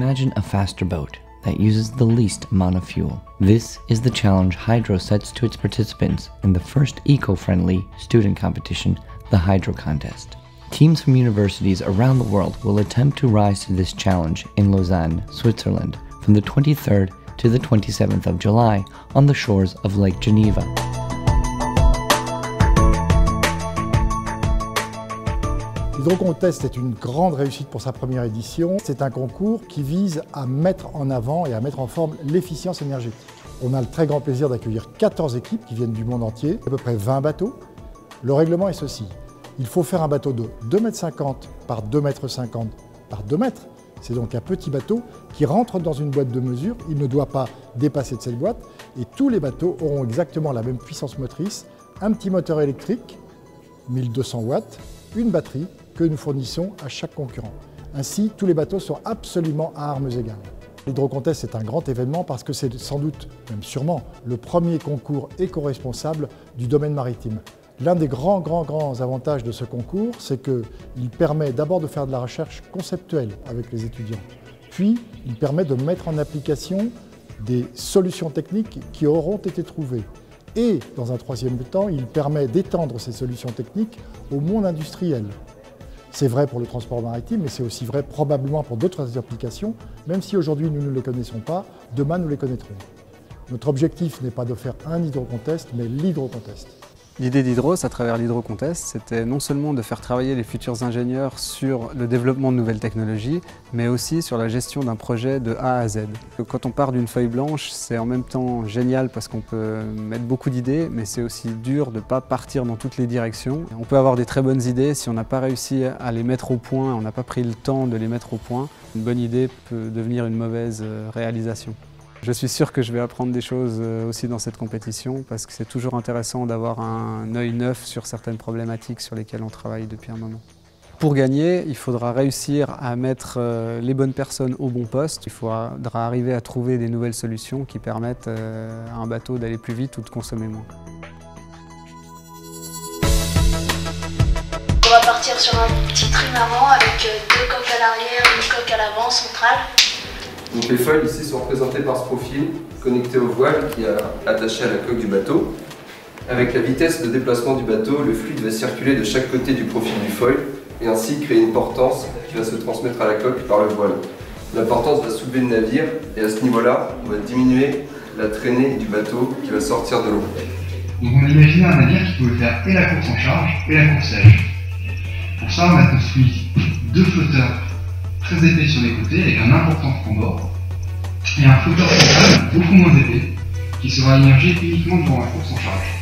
Imagine a faster boat that uses the least amount of fuel. This is the challenge Hydro sets to its participants in the first eco-friendly student competition, the Hydro Contest. Teams from universities around the world will attempt to rise to this challenge in Lausanne, Switzerland, from the 23rd to the 27th of July on the shores of Lake Geneva. L'Hydro-Contest est une grande réussite pour sa première édition. C'est un concours qui vise à mettre en avant et à mettre en forme l'efficience énergétique. On a le très grand plaisir d'accueillir 14 équipes qui viennent du monde entier, à peu près 20 bateaux. Le règlement est ceci. Il faut faire un bateau de 2,50 m par 2,50 m par 2 m. C'est donc un petit bateau qui rentre dans une boîte de mesure. Il ne doit pas dépasser de cette boîte. Et tous les bateaux auront exactement la même puissance motrice, un petit moteur électrique, 1200 watts, une batterie que nous fournissons à chaque concurrent. Ainsi, tous les bateaux sont absolument à armes égales. L'Hydro-Contest est un grand événement parce que c'est sans doute, même sûrement, le premier concours éco-responsable du domaine maritime. L'un des grands avantages de ce concours, c'est qu'il permet d'abord de faire de la recherche conceptuelle avec les étudiants. Puis, il permet de mettre en application des solutions techniques qui auront été trouvées. Et, dans un troisième temps, il permet d'étendre ces solutions techniques au monde industriel. C'est vrai pour le transport maritime, mais c'est aussi vrai probablement pour d'autres applications, même si aujourd'hui nous ne les connaissons pas, demain nous les connaîtrons. Notre objectif n'est pas de faire un Hydro-Contest, mais l'Hydro-Contest. L'idée d'Hydros, à travers l'Hydro-Contest, c'était non seulement de faire travailler les futurs ingénieurs sur le développement de nouvelles technologies, mais aussi sur la gestion d'un projet de A à Z. Quand on part d'une feuille blanche, c'est en même temps génial parce qu'on peut mettre beaucoup d'idées, mais c'est aussi dur de ne pas partir dans toutes les directions. On peut avoir des très bonnes idées, si on n'a pas réussi à les mettre au point, on n'a pas pris le temps de les mettre au point, une bonne idée peut devenir une mauvaise réalisation. Je suis sûr que je vais apprendre des choses aussi dans cette compétition parce que c'est toujours intéressant d'avoir un œil neuf sur certaines problématiques sur lesquelles on travaille depuis un moment. Pour gagner, il faudra réussir à mettre les bonnes personnes au bon poste. Il faudra arriver à trouver des nouvelles solutions qui permettent à un bateau d'aller plus vite ou de consommer moins. On va partir sur un petit trimaran avec 2 coques à l'arrière, une coque à l'avant centrale. Donc les foils ici sont représentées par ce profil connecté au voile qui est attaché à la coque du bateau. Avec la vitesse de déplacement du bateau, le fluide va circuler de chaque côté du profil du foil et ainsi créer une portance qui va se transmettre à la coque par le voile. La portance va soulever le navire et à ce niveau-là, on va diminuer la traînée du bateau qui va sortir de l'eau. Donc on a imaginé un navire qui pouvait faire et la course en charge et la course sèche. Pour ça, on a construit 2 flotteurs très épais sur les côtés avec un important franc-bord et un flotteur central beaucoup moins épais qui sera immergé uniquement durant la course en charge.